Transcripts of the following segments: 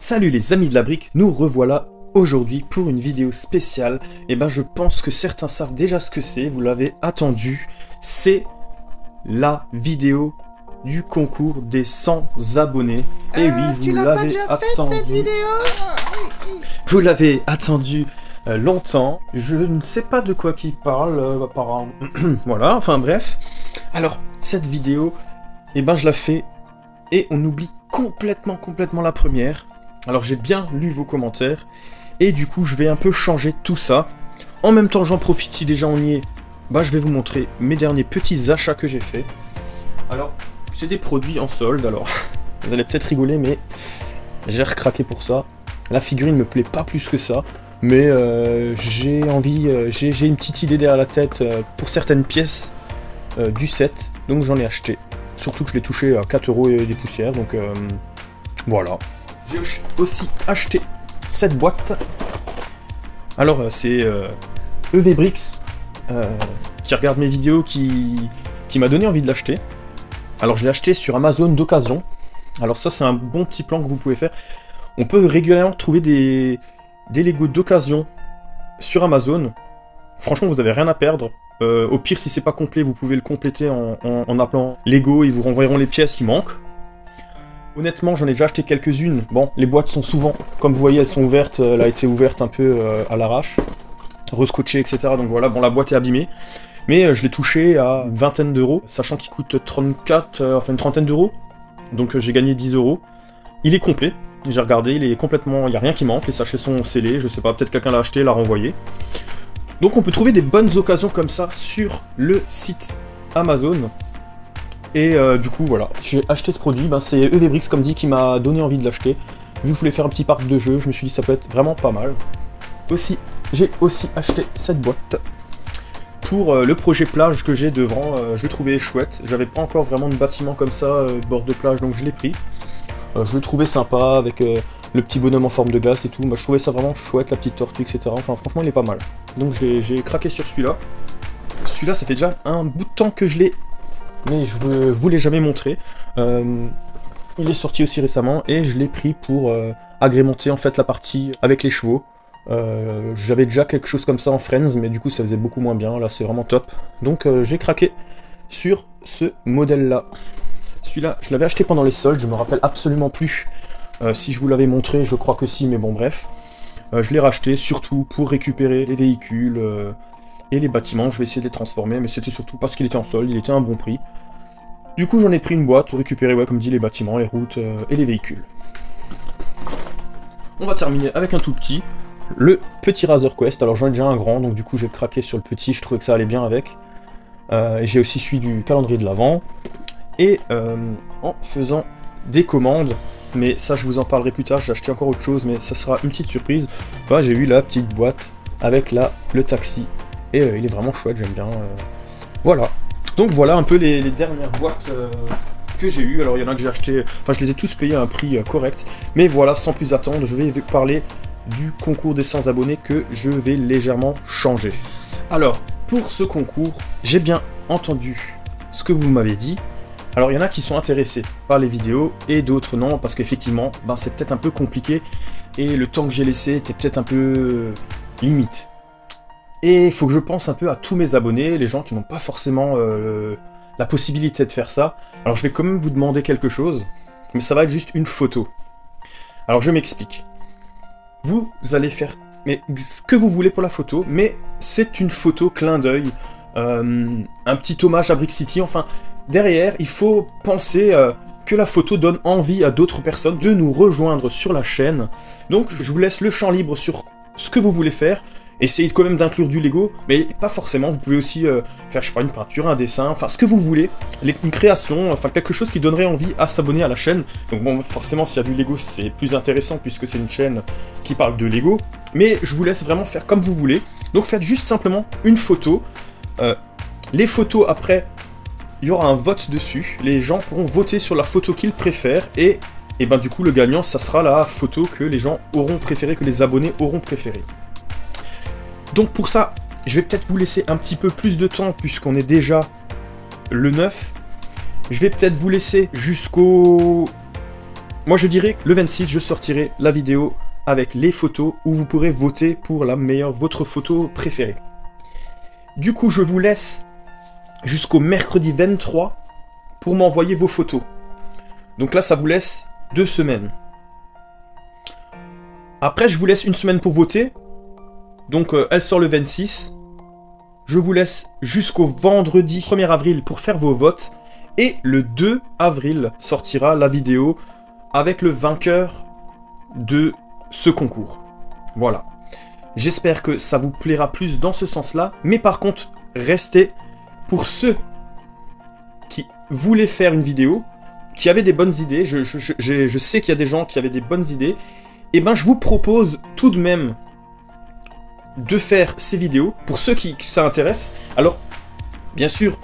Salut les amis de la brique, nous revoilà aujourd'hui pour une vidéo spéciale. Et ben je pense que certains savent déjà ce que c'est, vous l'avez attendu. C'est la vidéo du concours des 100 abonnés. Et oui, vous l'avez attendu. Vous l'avez attendu longtemps. Je ne sais pas de quoi qui parle, apparemment. Voilà, enfin bref. Alors, cette vidéo, et ben je la fais et on oublie complètement la première. Alors j'ai bien lu vos commentaires, et du coup je vais un peu changer tout ça. En même temps j'en profite, si déjà on y est, bah je vais vous montrer mes derniers petits achats que j'ai fait. Alors, c'est des produits en solde, alors vous allez peut-être rigoler, mais j'ai recraqué pour ça. La figurine me plaît pas plus que ça, mais j'ai envie, j'ai une petite idée derrière la tête pour certaines pièces du set, donc j'en ai acheté. Surtout que je l'ai touché à 4 € et des poussières, donc voilà. J'ai aussi acheté cette boîte. Alors c'est EVBrix qui regarde mes vidéos qui m'a donné envie de l'acheter. Alors je l'ai acheté sur Amazon d'occasion. Alors ça c'est un bon petit plan que vous pouvez faire. On peut régulièrement trouver des Lego d'occasion sur Amazon. Franchement vous avez rien à perdre. Au pire si c'est pas complet vous pouvez le compléter en appelant Lego, ils vous renverront les pièces qui manquent. Honnêtement, j'en ai déjà acheté quelques-unes. Bon, les boîtes sont souvent, comme vous voyez, elles sont ouvertes. Elle a été ouverte un peu à l'arrache, rescotchée, etc. Donc voilà, bon, la boîte est abîmée. Mais je l'ai touché à une vingtaine d'euros, sachant qu'il coûte 34, enfin une trentaine d'euros. Donc j'ai gagné 10 €. Il est complet. J'ai regardé, il est complètement, il n'y a rien qui manque. Les sachets sont scellés. Je sais pas, peut-être quelqu'un l'a acheté, l'a renvoyé. Donc on peut trouver des bonnes occasions comme ça sur le site Amazon. Et du coup voilà, j'ai acheté ce produit, ben, c'est EVBrix comme dit qui m'a donné envie de l'acheter. Vu que je voulais faire un petit parc de jeux, je me suis dit ça peut être vraiment pas mal. Aussi, j'ai aussi acheté cette boîte pour le projet plage que j'ai devant, je le trouvais chouette. J'avais pas encore vraiment de bâtiment comme ça, bord de plage, donc je l'ai pris. Je le trouvais sympa avec le petit bonhomme en forme de glace et tout. Bah, je trouvais ça vraiment chouette, la petite tortue, etc. Enfin franchement il est pas mal. Donc j'ai craqué sur celui-là. Celui-là ça fait déjà un bout de temps que je l'ai, mais je ne vous l'ai jamais montré. Il est sorti aussi récemment et je l'ai pris pour agrémenter en fait la partie avec les chevaux. J'avais déjà quelque chose comme ça en Friends, mais du coup ça faisait beaucoup moins bien. Là c'est vraiment top. Donc j'ai craqué sur ce modèle là. Celui-là je l'avais acheté pendant les soldes, je me rappelle absolument plus si je vous l'avais montré, je crois que si, mais bon bref. Je l'ai racheté surtout pour récupérer les véhicules et les bâtiments. Je vais essayer de les transformer, mais c'était surtout parce qu'il était en solde, il était à un bon prix. Du coup j'en ai pris une boîte pour récupérer, ouais, comme dit, les bâtiments, les routes et les véhicules. On va terminer avec un tout petit, le petit Razor Quest. Alors j'en ai déjà un grand, donc du coup j'ai craqué sur le petit, je trouvais que ça allait bien avec. Et j'ai aussi suivi du calendrier de l'Avent. Et en faisant des commandes, mais ça je vous en parlerai plus tard, j'ai acheté encore autre chose, mais ça sera une petite surprise. Bah, j'ai eu la petite boîte avec le taxi. Et il est vraiment chouette, j'aime bien. Voilà. Donc voilà un peu les dernières boîtes que j'ai eues. Alors il y en a que j'ai acheté, enfin je les ai tous payés à un prix correct. Mais voilà, sans plus attendre, je vais parler du concours des 100 abonnés que je vais légèrement changer. Alors, pour ce concours, j'ai bien entendu ce que vous m'avez dit. Alors il y en a qui sont intéressés par les vidéos et d'autres non, parce qu'effectivement, ben, c'est peut-être un peu compliqué. Et le temps que j'ai laissé était peut-être un peu limite. Et il faut que je pense un peu à tous mes abonnés, les gens qui n'ont pas forcément la possibilité de faire ça. Alors je vais quand même vous demander quelque chose, mais ça va être juste une photo. Alors je m'explique. Vous allez faire ce que vous voulez pour la photo, mais c'est une photo clin d'œil, un petit hommage à Brick City. Enfin, derrière, il faut penser que la photo donne envie à d'autres personnes de nous rejoindre sur la chaîne. Donc je vous laisse le champ libre sur ce que vous voulez faire. Essayez quand même d'inclure du Lego, mais pas forcément, vous pouvez aussi faire, je sais pas, une peinture, un dessin, enfin ce que vous voulez, une création, enfin quelque chose qui donnerait envie à s'abonner à la chaîne. Donc bon, forcément s'il y a du Lego c'est plus intéressant puisque c'est une chaîne qui parle de Lego, mais je vous laisse vraiment faire comme vous voulez. Donc faites juste simplement une photo, les photos après, il y aura un vote dessus, les gens pourront voter sur la photo qu'ils préfèrent, et ben du coup le gagnant ça sera la photo que les gens auront préférée, que les abonnés auront préférée. Donc pour ça, je vais peut-être vous laisser un petit peu plus de temps puisqu'on est déjà le 9. Je vais peut-être vous laisser jusqu'au moi je dirais que le 26, je sortirai la vidéo avec les photos où vous pourrez voter pour votre photo préférée. Du coup, je vous laisse jusqu'au mercredi 23 pour m'envoyer vos photos. Donc là, ça vous laisse 2 semaines. Après, je vous laisse 1 semaine pour voter. Donc, elle sort le 26. Je vous laisse jusqu'au vendredi 1er avril pour faire vos votes. Et le 2 avril sortira la vidéo avec le vainqueur de ce concours. Voilà. J'espère que ça vous plaira plus dans ce sens-là. Mais par contre, restez pour ceux qui voulaient faire une vidéo, qui avaient des bonnes idées. Je sais qu'il y a des gens qui avaient des bonnes idées. Et ben, je vous propose tout de même de faire ces vidéos pour ceux qui ça intéresse. Alors, bien sûr,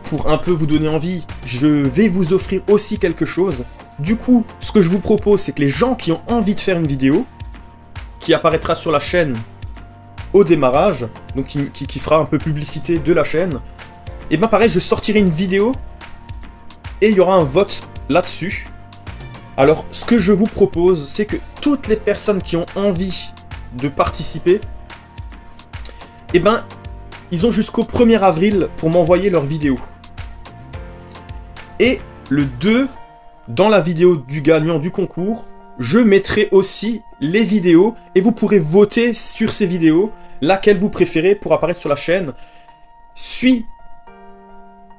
pour un peu vous donner envie, je vais vous offrir aussi quelque chose. Du coup, ce que je vous propose, c'est que les gens qui ont envie de faire une vidéo, qui apparaîtra sur la chaîne au démarrage, donc qui fera un peu publicité de la chaîne, et ben pareil, je sortirai une vidéo et il y aura un vote là-dessus. Alors, ce que je vous propose, c'est que toutes les personnes qui ont envie de participer, eh ben, ils ont jusqu'au 1er avril pour m'envoyer leur vidéo. Et le 2, dans la vidéo du gagnant du concours, je mettrai aussi les vidéos et vous pourrez voter sur ces vidéos, laquelle vous préférez pour apparaître sur la chaîne. Celui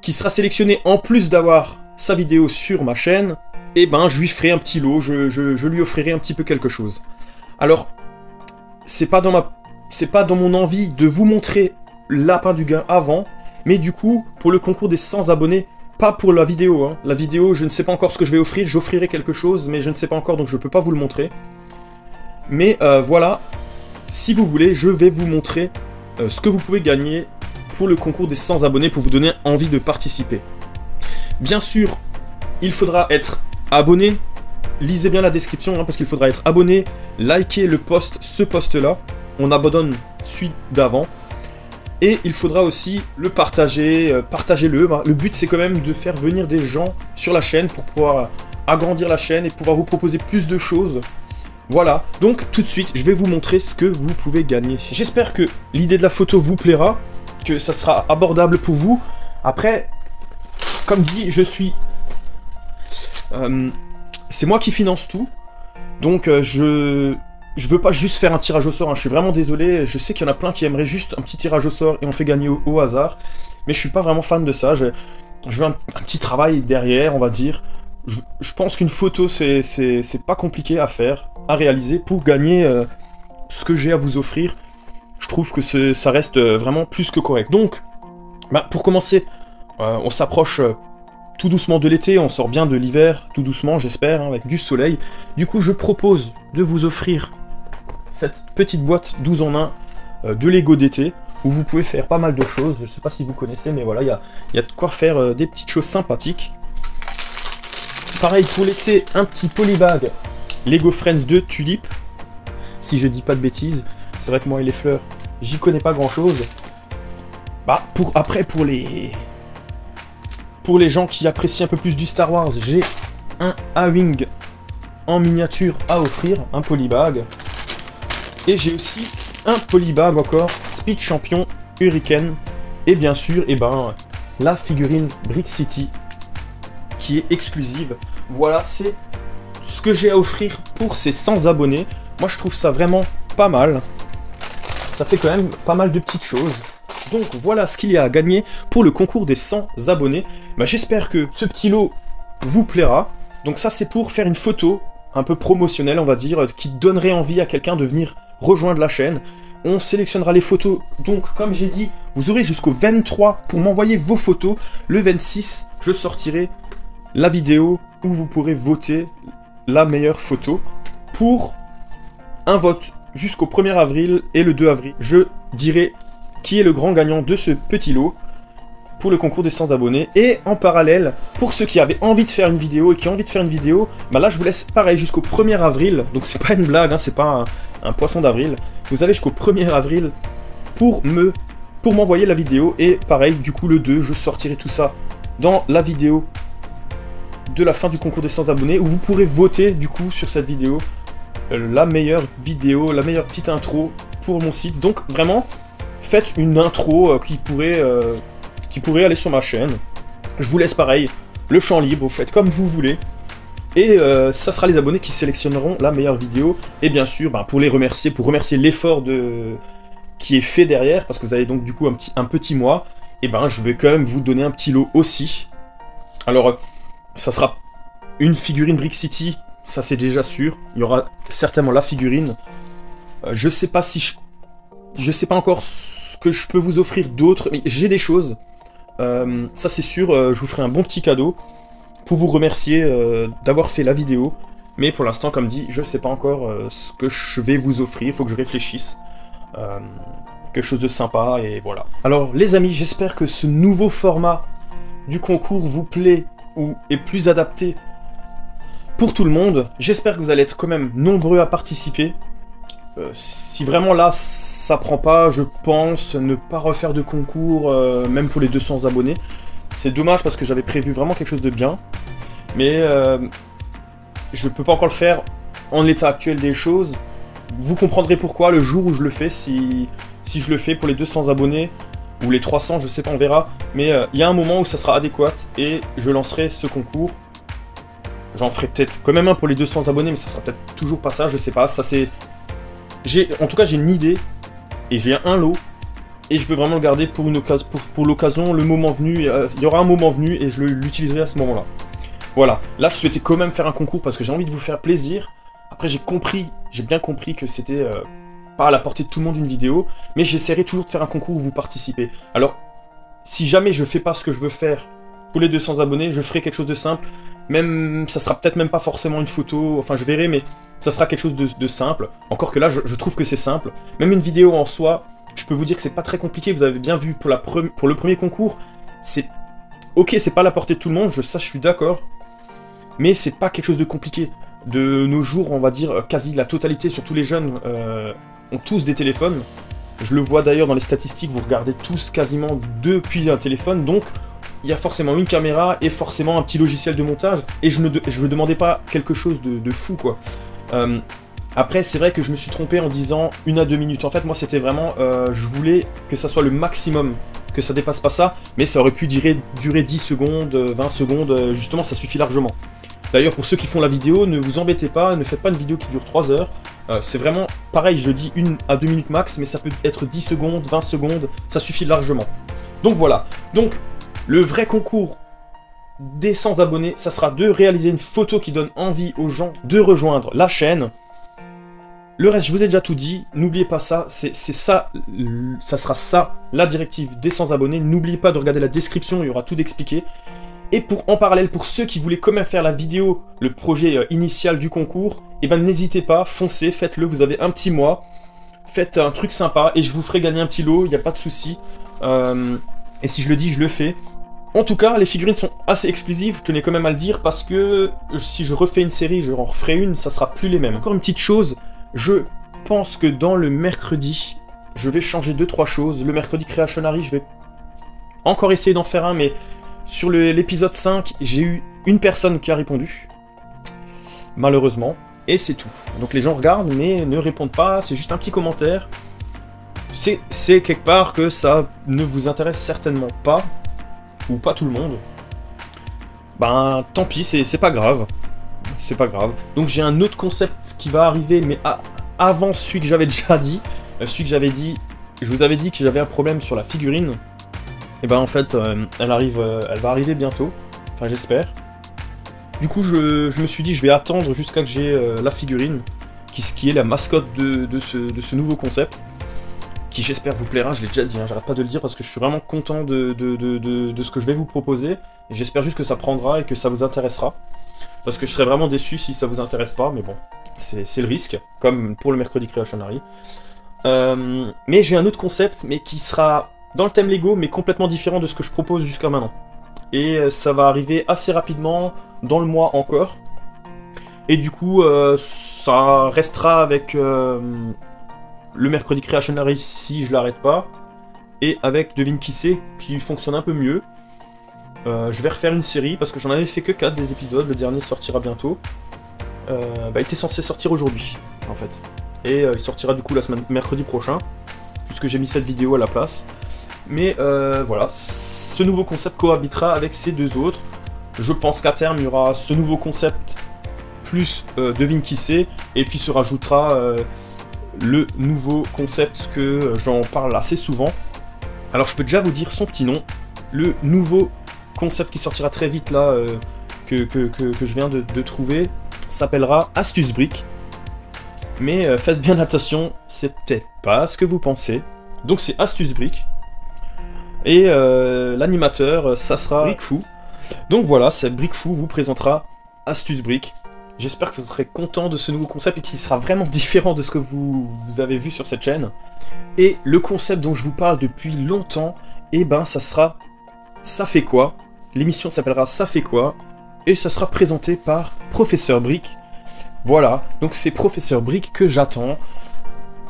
qui sera sélectionné en plus d'avoir sa vidéo sur ma chaîne, eh ben je lui ferai un petit lot, je lui offrirai un petit peu quelque chose. Alors, c'est pas dans mon envie de vous montrer Lapin du Gain avant, mais du coup, pour le concours des 100 abonnés, pas pour la vidéo, hein. La vidéo, je ne sais pas encore ce que je vais offrir, j'offrirai quelque chose, mais je ne sais pas encore, donc je peux pas vous le montrer. Mais voilà, si vous voulez, je vais vous montrer ce que vous pouvez gagner pour le concours des 100 abonnés, pour vous donner envie de participer. Bien sûr, il faudra être abonné, lisez bien la description, hein, parce qu'il faudra être abonné, liker ce post-là, on abandonne celui d'avant. Et il faudra aussi le partager, partagez-le. Le but, c'est quand même de faire venir des gens sur la chaîne pour pouvoir agrandir la chaîne et pouvoir vous proposer plus de choses. Voilà, donc tout de suite, je vais vous montrer ce que vous pouvez gagner. J'espère que l'idée de la photo vous plaira, que ça sera abordable pour vous. Après, comme dit, c'est moi qui finance tout, donc je veux pas juste faire un tirage au sort, hein. Je suis vraiment désolé, je sais qu'il y en a plein qui aimeraient juste un petit tirage au sort et on fait gagner au hasard, mais je suis pas vraiment fan de ça, je veux un petit travail derrière, on va dire. Je pense qu'une photo, c'est pas compliqué à faire, à réaliser, pour gagner ce que j'ai à vous offrir. Je trouve que ça reste vraiment plus que correct. Donc, bah, pour commencer, on s'approche tout doucement de l'été, on sort bien de l'hiver, tout doucement j'espère, hein, avec du soleil. Du coup, je propose de vous offrir cette petite boîte 12 en 1 de Lego d'été, où vous pouvez faire pas mal de choses. Je sais pas si vous connaissez, mais voilà, il y a de quoi faire des petites choses sympathiques. Pareil pour l'été, un petit polybag Lego Friends 2 Tulip, si je dis pas de bêtises. C'est vrai que moi et les fleurs, j'y connais pas grand chose. Bah, pour les gens qui apprécient un peu plus du Star Wars, j'ai un A-Wing en miniature à offrir, un polybag. Et j'ai aussi un polybag encore, Speed Champion Hurricane. Et bien sûr, la figurine Brick City, qui est exclusive. Voilà, c'est ce que j'ai à offrir pour ces 100 abonnés. Moi, je trouve ça vraiment pas mal. Ça fait quand même pas mal de petites choses. Donc voilà ce qu'il y a à gagner pour le concours des 100 abonnés. Bah, j'espère que ce petit lot vous plaira. Donc ça, c'est pour faire une photo un peu promotionnelle, on va dire, qui donnerait envie à quelqu'un de venir rejoindre la chaîne. On sélectionnera les photos. Donc, comme j'ai dit, vous aurez jusqu'au 23 pour m'envoyer vos photos. Le 26, je sortirai la vidéo où vous pourrez voter la meilleure photo pour un vote jusqu'au 1er avril et le 2 avril. Je dirai qui est le grand gagnant de ce petit lot pour le concours des 100 abonnés. Et en parallèle, pour ceux qui avaient envie de faire une vidéo et qui ont envie de faire une vidéo, bah là je vous laisse pareil jusqu'au 1er avril. Donc c'est pas une blague, hein, c'est pas un poisson d'avril. Vous avez jusqu'au 1er avril pour m'envoyer la vidéo. Et pareil, du coup le 2, je sortirai tout ça dans la vidéo de la fin du concours des 100 abonnés, où vous pourrez voter du coup sur cette vidéo, la meilleure petite intro pour mon site. Donc vraiment, faites une intro qui pourrait aller sur ma chaîne. Je vous laisse pareil, le champ libre, vous faites comme vous voulez. Et ça sera les abonnés qui sélectionneront la meilleure vidéo. Et bien sûr, pour remercier l'effort qui est fait derrière, parce que vous avez donc du coup un petit mois, et je vais quand même vous donner un petit lot aussi. Alors, ça sera une figurine Brick City, ça c'est déjà sûr. Il y aura certainement la figurine. Je sais pas encore ce que je peux vous offrir d'autre, mais j'ai des choses. Ça c'est sûr, je vous ferai un bon petit cadeau pour vous remercier d'avoir fait la vidéo. Mais pour l'instant, comme dit, je sais pas encore ce que je vais vous offrir, il faut que je réfléchisse. Quelque chose de sympa, et voilà. Alors les amis, j'espère que ce nouveau format du concours vous plaît ou est plus adapté pour tout le monde. J'espère que vous allez être quand même nombreux à participer. Si vraiment là ça prend pas, je pense ne pas refaire de concours, même pour les 200 abonnés. C'est dommage parce que j'avais prévu vraiment quelque chose de bien. Mais je peux pas encore le faire en l'état actuel des choses. Vous comprendrez pourquoi le jour où je le fais, si je le fais pour les 200 abonnés, ou les 300, je sais pas, on verra. Mais il y a un moment où ça sera adéquat, et je lancerai ce concours. J'en ferai peut-être quand même un pour les 200 abonnés, mais ça sera peut-être toujours pas ça, je sais pas. Ça c'est... En tout cas, j'ai une idée, et j'ai un lot, et je veux vraiment le garder pour l'occasion, le moment venu. Il y aura un moment venu, et je l'utiliserai à ce moment-là. Voilà, là je souhaitais quand même faire un concours parce que j'ai envie de vous faire plaisir. Après j'ai bien compris que c'était pas à la portée de tout le monde une vidéo, mais j'essaierai toujours de faire un concours où vous participez. Alors, si jamais je fais pas ce que je veux faire pour les 200 abonnés, je ferai quelque chose de simple. Même, ça sera peut-être même pas forcément une photo, enfin je verrai, mais ça sera quelque chose de simple. Encore que là, je trouve que c'est simple. Même une vidéo en soi, je peux vous dire que c'est pas très compliqué. Vous avez bien vu pour le premier concours, c'est... Ok, c'est pas à la portée de tout le monde, je suis d'accord. Mais c'est pas quelque chose de compliqué. De nos jours, on va dire, quasi la totalité, surtout les jeunes, ont tous des téléphones. Je le vois d'ailleurs dans les statistiques, vous regardez tous quasiment depuis un téléphone, donc il y a forcément une caméra et forcément un petit logiciel de montage, et je ne demandais pas quelque chose de fou, quoi. Après, c'est vrai que je me suis trompé en disant 1 à 2 minutes. En fait, moi, c'était vraiment... je voulais que ça soit le maximum, que ça dépasse pas ça, mais ça aurait pu durer 10 secondes, 20 secondes, justement, ça suffit largement. D'ailleurs, pour ceux qui font la vidéo, ne vous embêtez pas, ne faites pas une vidéo qui dure 3 heures. C'est vraiment pareil, je dis 1 à 2 minutes max, mais ça peut être 10 secondes, 20 secondes, ça suffit largement. Donc voilà. Donc, le vrai concours des 100 abonnés, ça sera de réaliser une photo qui donne envie aux gens de rejoindre la chaîne. Le reste, je vous ai déjà tout dit, n'oubliez pas ça, c'est ça, ça sera ça, la directive des 100 abonnés. N'oubliez pas de regarder la description, il y aura tout d'expliqué. Et en parallèle, pour ceux qui voulaient quand même faire la vidéo, le projet initial du concours, eh ben n'hésitez pas, foncez, faites-le, vous avez un petit mois, faites un truc sympa, et je vous ferai gagner un petit lot, il n'y a pas de souci. Et si je le dis, je le fais. En tout cas, les figurines sont assez exclusives, je tenais quand même à le dire, parce que si je refais une série, je en referai une, ça sera plus les mêmes. Encore une petite chose, je pense que dans le mercredi, je vais changer 2-3 choses. Le mercredi Creationary, je vais encore essayer d'en faire un, mais... Sur l'épisode 5, j'ai eu une personne qui a répondu, malheureusement, et c'est tout. Donc les gens regardent, mais ne répondent pas, c'est juste un petit commentaire. C'est quelque part que ça ne vous intéresse certainement pas, ou pas tout le monde. Ben, tant pis, c'est pas grave. C'est pas grave. Donc j'ai un autre concept qui va arriver, mais avant celui que j'avais déjà dit. Celui que j'avais dit, je vous avais dit que j'avais un problème sur la figurine. Et ben en fait, elle va arriver bientôt, enfin j'espère. Du coup, je me suis dit, je vais attendre jusqu'à que j'ai la figurine, qui est la mascotte de ce nouveau concept, qui j'espère vous plaira, je l'ai déjà dit, hein, j'arrête pas de le dire parce que je suis vraiment content de ce que je vais vous proposer, et j'espère juste que ça prendra et que ça vous intéressera, parce que je serais vraiment déçu si ça vous intéresse pas, mais bon, c'est le risque, comme pour le mercredi Creationary. Mais j'ai un autre concept, mais qui sera... dans le thème Lego, mais complètement différent de ce que je propose jusqu'à maintenant. Et ça va arriver assez rapidement, dans le mois encore. Et du coup, ça restera avec le mercredi Creationary si je l'arrête pas. Et avec Devine qui c'est, qui fonctionne un peu mieux. Je vais refaire une série parce que j'en avais fait que 4 des épisodes, le dernier sortira bientôt. Il était censé sortir aujourd'hui en fait. Et il sortira du coup la semaine mercredi prochain, puisque j'ai mis cette vidéo à la place. Mais voilà, ce nouveau concept cohabitera avec ces deux autres. Je pense qu'à terme, il y aura ce nouveau concept plus devine qui c'est, et puis se rajoutera le nouveau concept que j'en parle assez souvent. Alors je peux déjà vous dire son petit nom. Le nouveau concept qui sortira très vite là, que je viens de trouver, s'appellera Astuce Brick. Mais faites bien attention, c'est peut-être pas ce que vous pensez. Donc c'est Astuce Brick. Et l'animateur, ça sera Brickfou. Donc voilà, c'est Brickfou vous présentera Astuce Brick. J'espère que vous serez content de ce nouveau concept et qu'il sera vraiment différent de ce que vous avez vu sur cette chaîne. Et le concept dont je vous parle depuis longtemps, et ben ça sera Ça fait quoi? L'émission s'appellera Ça fait quoi? Et ça sera présenté par Professeur Brick. Voilà, donc c'est Professeur Brick que j'attends.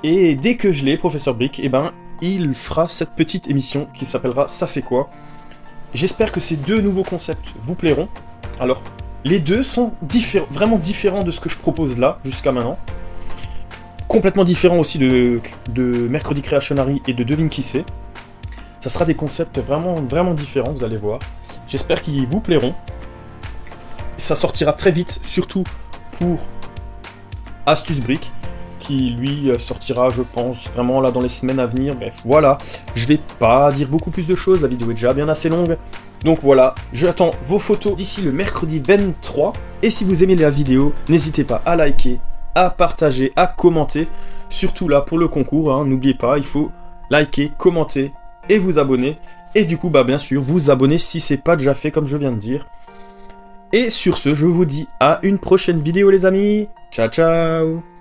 Et dès que je l'ai, Professeur Brick, et ben il fera cette petite émission qui s'appellera Ça fait quoi? J'espère que ces deux nouveaux concepts vous plairont. Alors, les deux sont vraiment différents de ce que je propose là, jusqu'à maintenant. Complètement différents aussi de Mercredi Creationary et de Devine qui c'est. Ça sera des concepts vraiment différents, vous allez voir. J'espère qu'ils vous plairont. Ça sortira très vite, surtout pour Astuce Brick, qui lui sortira, je pense, vraiment là dans les semaines à venir. Bref, voilà. Je vais pas dire beaucoup plus de choses, la vidéo est déjà bien assez longue. Donc voilà, j'attends vos photos d'ici le mercredi 23. Et si vous aimez la vidéo, n'hésitez pas à liker, à partager, à commenter. Surtout là pour le concours, hein, n'oubliez pas, il faut liker, commenter et vous abonner. Et du coup, bah bien sûr, vous abonner si c'est pas déjà fait comme je viens de dire. Et sur ce, je vous dis à une prochaine vidéo les amis. Ciao ciao.